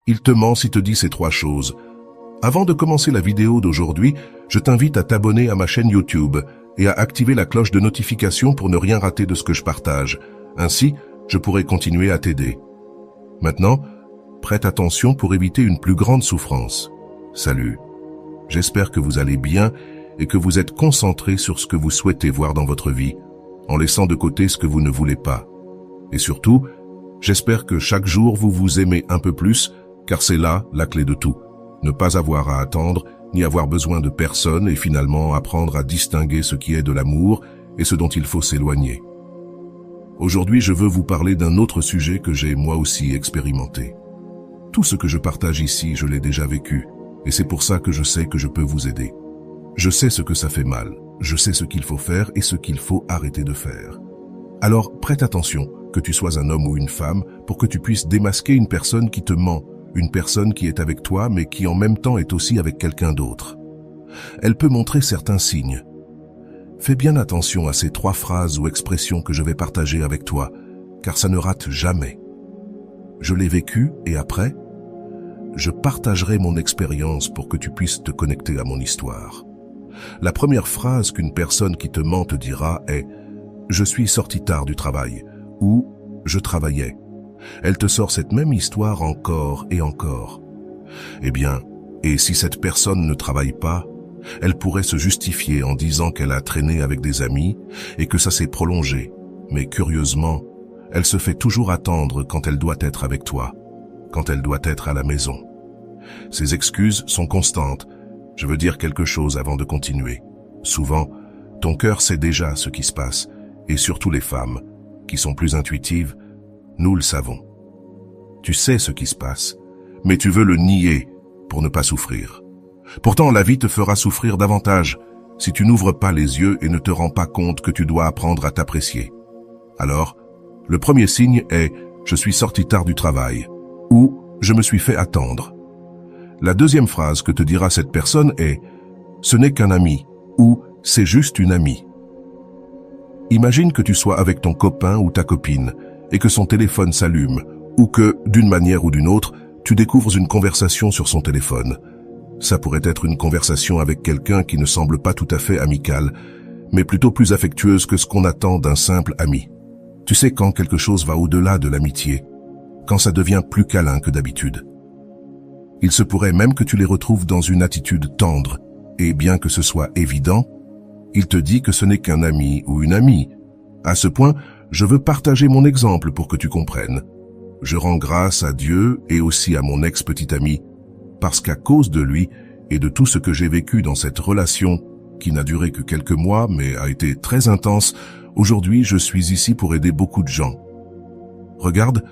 Il te ment s'il te dit ces 3 choses. Avant de commencer la vidéo d'aujourd'hui, je t'invite à t'abonner à ma chaîne YouTube et à activer la cloche de notification pour ne rien rater de ce que je partage. Ainsi, je pourrai continuer à t'aider. Maintenant, prête attention pour éviter une plus grande souffrance. Salut. J'espère que vous allez bien et que vous êtes concentrés sur ce que vous souhaitez voir dans votre vie, en laissant de côté ce que vous ne voulez pas. Et surtout, j'espère que chaque jour vous vous aimez un peu plus, car c'est là la clé de tout. Ne pas avoir à attendre, ni avoir besoin de personne et finalement apprendre à distinguer ce qui est de l'amour et ce dont il faut s'éloigner. Aujourd'hui, je veux vous parler d'un autre sujet que j'ai moi aussi expérimenté. Tout ce que je partage ici, je l'ai déjà vécu, et c'est pour ça que je sais que je peux vous aider. Je sais ce que ça fait mal, je sais ce qu'il faut faire et ce qu'il faut arrêter de faire. Alors, prête attention, que tu sois un homme ou une femme, pour que tu puisses démasquer une personne qui te ment, une personne qui est avec toi mais qui en même temps est aussi avec quelqu'un d'autre. Elle peut montrer certains signes. Fais bien attention à ces 3 phrases ou expressions que je vais partager avec toi, car ça ne rate jamais. Je l'ai vécu et après, je partagerai mon expérience pour que tu puisses te connecter à mon histoire. La première phrase qu'une personne qui te ment te dira est « Je suis sorti tard du travail » ou « Je travaillais ». Elle te sort cette même histoire encore et encore. Eh bien, et si cette personne ne travaille pas, elle pourrait se justifier en disant qu'elle a traîné avec des amis et que ça s'est prolongé. Mais curieusement, elle se fait toujours attendre quand elle doit être avec toi, quand elle doit être à la maison. Ces excuses sont constantes. Je veux dire quelque chose avant de continuer. Souvent, ton cœur sait déjà ce qui se passe, et surtout les femmes, qui sont plus intuitives, nous le savons. Tu sais ce qui se passe, mais tu veux le nier pour ne pas souffrir. Pourtant, la vie te fera souffrir davantage si tu n'ouvres pas les yeux et ne te rends pas compte que tu dois apprendre à t'apprécier. Alors, le premier signe est « Je suis sorti tard du travail » ou « Je me suis fait attendre ». La deuxième phrase que te dira cette personne est « Ce n'est qu'un ami » ou « C'est juste une amie ». Imagine que tu sois avec ton copain ou ta copine et que son téléphone s'allume ou que, d'une manière ou d'une autre, tu découvres une conversation sur son téléphone. Ça pourrait être une conversation avec quelqu'un qui ne semble pas tout à fait amical, mais plutôt plus affectueuse que ce qu'on attend d'un simple ami. Tu sais quand quelque chose va au-delà de l'amitié, quand ça devient plus câlin que d'habitude. Il se pourrait même que tu les retrouves dans une attitude tendre, et bien que ce soit évident, il te dit que ce n'est qu'un ami ou une amie. À ce point, je veux partager mon exemple pour que tu comprennes. Je rends grâce à Dieu et aussi à mon ex-petit ami, parce qu'à cause de lui et de tout ce que j'ai vécu dans cette relation, qui n'a duré que quelques mois mais a été très intense, aujourd'hui je suis ici pour aider beaucoup de gens. Regarde,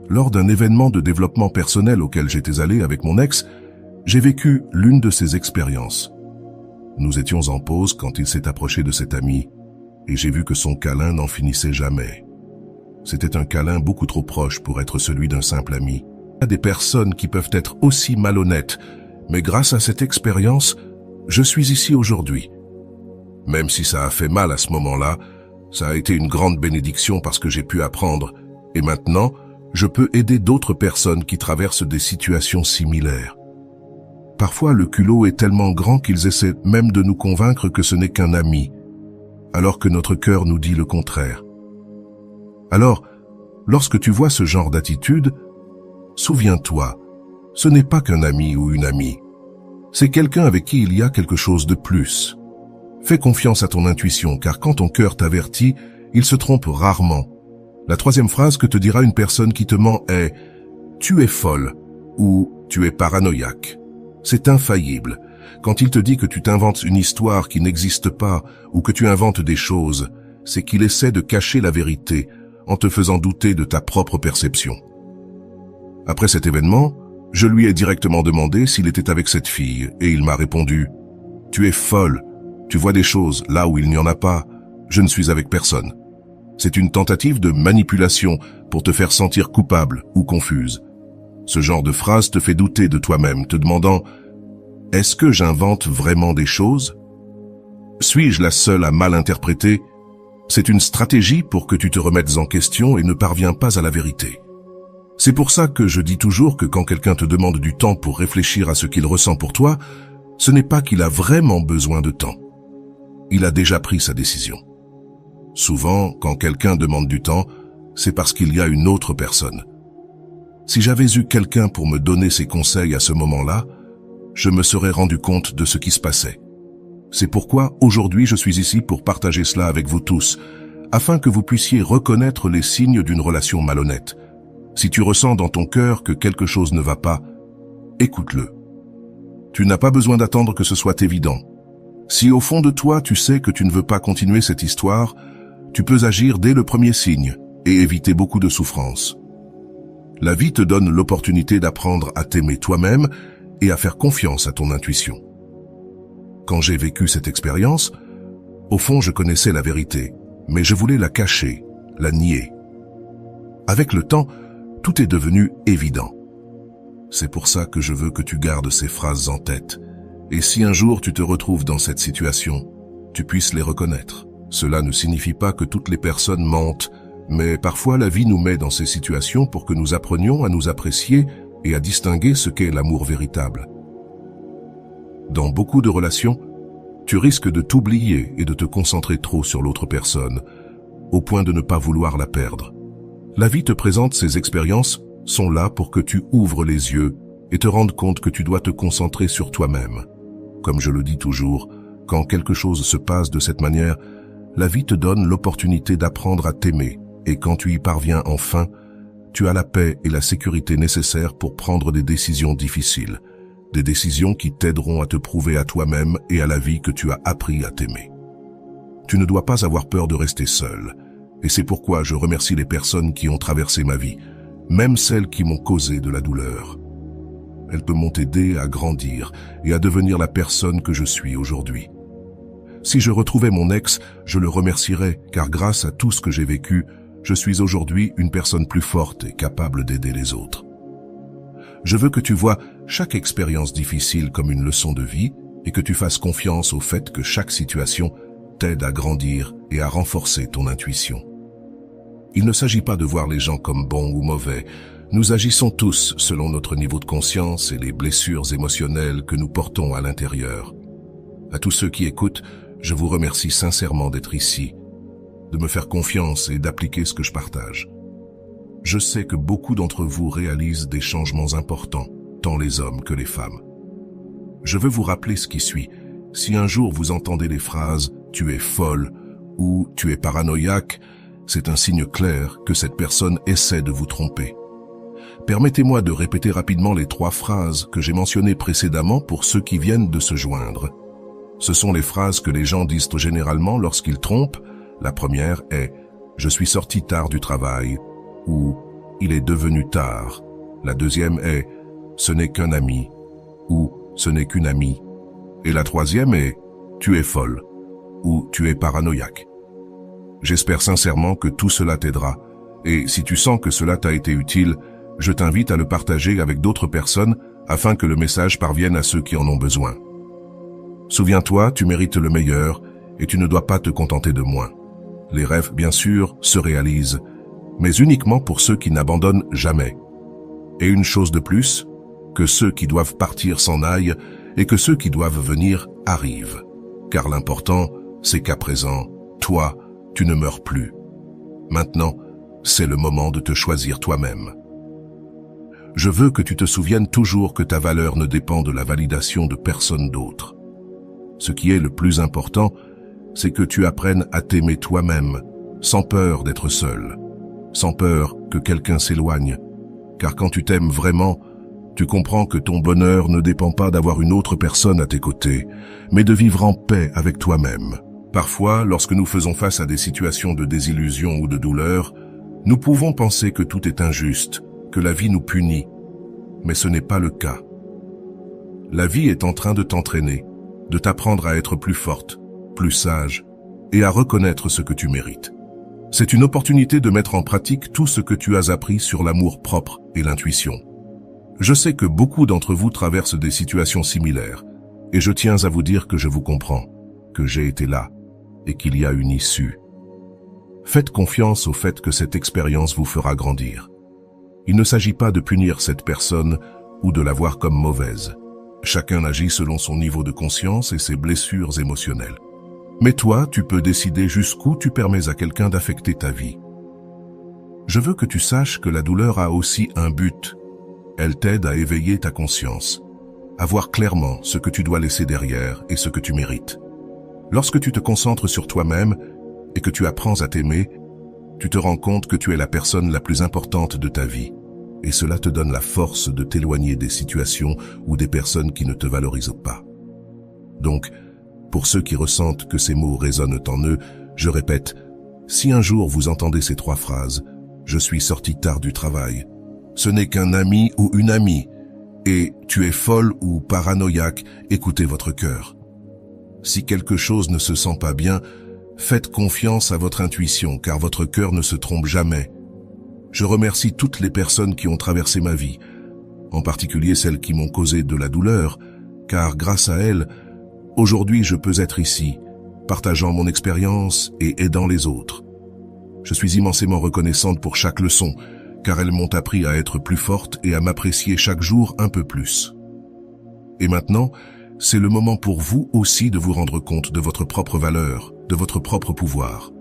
lors d'un événement de développement personnel auquel j'étais allé avec mon ex, j'ai vécu l'une de ces expériences. Nous étions en pause quand il s'est approché de cet ami, et j'ai vu que son câlin n'en finissait jamais. C'était un câlin beaucoup trop proche pour être celui d'un simple ami. Il y a des personnes qui peuvent être aussi malhonnêtes, mais grâce à cette expérience, je suis ici aujourd'hui. Même si ça a fait mal à ce moment-là, ça a été une grande bénédiction parce que j'ai pu apprendre, et maintenant, je peux aider d'autres personnes qui traversent des situations similaires. Parfois, le culot est tellement grand qu'ils essaient même de nous convaincre que ce n'est qu'un ami, alors que notre cœur nous dit le contraire. Alors, lorsque tu vois ce genre d'attitude, souviens-toi, ce n'est pas qu'un ami ou une amie. C'est quelqu'un avec qui il y a quelque chose de plus. Fais confiance à ton intuition, car quand ton cœur t'avertit, il se trompe rarement. La troisième phrase que te dira une personne qui te ment est « Tu es folle » ou « Tu es paranoïaque ». C'est infaillible. Quand il te dit que tu t'inventes une histoire qui n'existe pas ou que tu inventes des choses, c'est qu'il essaie de cacher la vérité en te faisant douter de ta propre perception. Après cet événement, je lui ai directement demandé s'il était avec cette fille et il m'a répondu « Tu es folle, tu vois des choses là où il n'y en a pas, je ne suis avec personne. » C'est une tentative de manipulation pour te faire sentir coupable ou confuse. Ce genre de phrase te fait douter de toi-même, te demandant « Est-ce que j'invente vraiment des choses ? Suis-je la seule à mal interpréter ? » C'est une stratégie pour que tu te remettes en question et ne parviens pas à la vérité. C'est pour ça que je dis toujours que quand quelqu'un te demande du temps pour réfléchir à ce qu'il ressent pour toi, ce n'est pas qu'il a vraiment besoin de temps. Il a déjà pris sa décision. Souvent, quand quelqu'un demande du temps, c'est parce qu'il y a une autre personne. Si j'avais eu quelqu'un pour me donner ses conseils à ce moment-là, je me serais rendu compte de ce qui se passait. C'est pourquoi aujourd'hui je suis ici pour partager cela avec vous tous, afin que vous puissiez reconnaître les signes d'une relation malhonnête. Si tu ressens dans ton cœur que quelque chose ne va pas, écoute-le. Tu n'as pas besoin d'attendre que ce soit évident. Si au fond de toi tu sais que tu ne veux pas continuer cette histoire, tu peux agir dès le premier signe et éviter beaucoup de souffrance. La vie te donne l'opportunité d'apprendre à t'aimer toi-même et à faire confiance à ton intuition. Quand j'ai vécu cette expérience, au fond je connaissais la vérité, mais je voulais la cacher, la nier. Avec le temps, tout est devenu évident. C'est pour ça que je veux que tu gardes ces phrases en tête. Et si un jour tu te retrouves dans cette situation, tu puisses les reconnaître. Cela ne signifie pas que toutes les personnes mentent, mais parfois la vie nous met dans ces situations pour que nous apprenions à nous apprécier et à distinguer ce qu'est l'amour véritable. Dans beaucoup de relations, tu risques de t'oublier et de te concentrer trop sur l'autre personne, au point de ne pas vouloir la perdre. La vie te présente ces expériences sont là pour que tu ouvres les yeux et te rendes compte que tu dois te concentrer sur toi-même. Comme je le dis toujours, quand quelque chose se passe de cette manière, la vie te donne l'opportunité d'apprendre à t'aimer, et quand tu y parviens enfin, tu as la paix et la sécurité nécessaires pour prendre des décisions difficiles, des décisions qui t'aideront à te prouver à toi-même et à la vie que tu as appris à t'aimer. Tu ne dois pas avoir peur de rester seul, et c'est pourquoi je remercie les personnes qui ont traversé ma vie, même celles qui m'ont causé de la douleur. Elles m'ont aidé à grandir et à devenir la personne que je suis aujourd'hui. Si je retrouvais mon ex, je le remercierais, car grâce à tout ce que j'ai vécu, je suis aujourd'hui une personne plus forte et capable d'aider les autres. Je veux que tu vois chaque expérience difficile comme une leçon de vie et que tu fasses confiance au fait que chaque situation t'aide à grandir et à renforcer ton intuition. Il ne s'agit pas de voir les gens comme bons ou mauvais. Nous agissons tous selon notre niveau de conscience et les blessures émotionnelles que nous portons à l'intérieur. À tous ceux qui écoutent, je vous remercie sincèrement d'être ici, de me faire confiance et d'appliquer ce que je partage. Je sais que beaucoup d'entre vous réalisent des changements importants, tant les hommes que les femmes. Je veux vous rappeler ce qui suit. Si un jour vous entendez les phrases « tu es folle » ou « tu es paranoïaque », c'est un signe clair que cette personne essaie de vous tromper. Permettez-moi de répéter rapidement les 3 phrases que j'ai mentionnées précédemment pour ceux qui viennent de se joindre. Ce sont les phrases que les gens disent généralement lorsqu'ils trompent. La première est « je suis sorti tard du travail » ou « il est devenu tard ». La deuxième est « ce n'est qu'un ami » ou « ce n'est qu'une amie ». Et la troisième est « tu es folle » ou « tu es paranoïaque ». J'espère sincèrement que tout cela t'aidera. Et si tu sens que cela t'a été utile, je t'invite à le partager avec d'autres personnes afin que le message parvienne à ceux qui en ont besoin. Souviens-toi, tu mérites le meilleur et tu ne dois pas te contenter de moins. Les rêves, bien sûr, se réalisent, mais uniquement pour ceux qui n'abandonnent jamais. Et une chose de plus, que ceux qui doivent partir s'en aillent et que ceux qui doivent venir arrivent. Car l'important, c'est qu'à présent, toi, tu ne meurs plus. Maintenant, c'est le moment de te choisir toi-même. Je veux que tu te souviennes toujours que ta valeur ne dépend de la validation de personne d'autre. Ce qui est le plus important, c'est que tu apprennes à t'aimer toi-même, sans peur d'être seul, sans peur que quelqu'un s'éloigne. Car quand tu t'aimes vraiment, tu comprends que ton bonheur ne dépend pas d'avoir une autre personne à tes côtés, mais de vivre en paix avec toi-même. Parfois, lorsque nous faisons face à des situations de désillusion ou de douleur, nous pouvons penser que tout est injuste, que la vie nous punit. Mais ce n'est pas le cas. La vie est en train de t'entraîner, de t'apprendre à être plus forte, plus sage, et à reconnaître ce que tu mérites. C'est une opportunité de mettre en pratique tout ce que tu as appris sur l'amour propre et l'intuition. Je sais que beaucoup d'entre vous traversent des situations similaires, et je tiens à vous dire que je vous comprends, que j'ai été là, et qu'il y a une issue. Faites confiance au fait que cette expérience vous fera grandir. Il ne s'agit pas de punir cette personne ou de la voir comme mauvaise. Chacun agit selon son niveau de conscience et ses blessures émotionnelles. Mais toi, tu peux décider jusqu'où tu permets à quelqu'un d'affecter ta vie. Je veux que tu saches que la douleur a aussi un but. Elle t'aide à éveiller ta conscience, à voir clairement ce que tu dois laisser derrière et ce que tu mérites. Lorsque tu te concentres sur toi-même et que tu apprends à t'aimer, tu te rends compte que tu es la personne la plus importante de ta vie. Et cela te donne la force de t'éloigner des situations ou des personnes qui ne te valorisent pas. Donc, pour ceux qui ressentent que ces mots résonnent en eux, je répète, si un jour vous entendez ces 3 phrases, « Je suis sorti tard du travail », ce n'est qu'un ami ou une amie, et « Tu es folle ou paranoïaque », écoutez votre cœur. Si quelque chose ne se sent pas bien, faites confiance à votre intuition, car votre cœur ne se trompe jamais. Je remercie toutes les personnes qui ont traversé ma vie, en particulier celles qui m'ont causé de la douleur, car grâce à elles, aujourd'hui je peux être ici, partageant mon expérience et aidant les autres. Je suis immensément reconnaissante pour chaque leçon, car elles m'ont appris à être plus forte et à m'apprécier chaque jour un peu plus. Et maintenant, c'est le moment pour vous aussi de vous rendre compte de votre propre valeur, de votre propre pouvoir.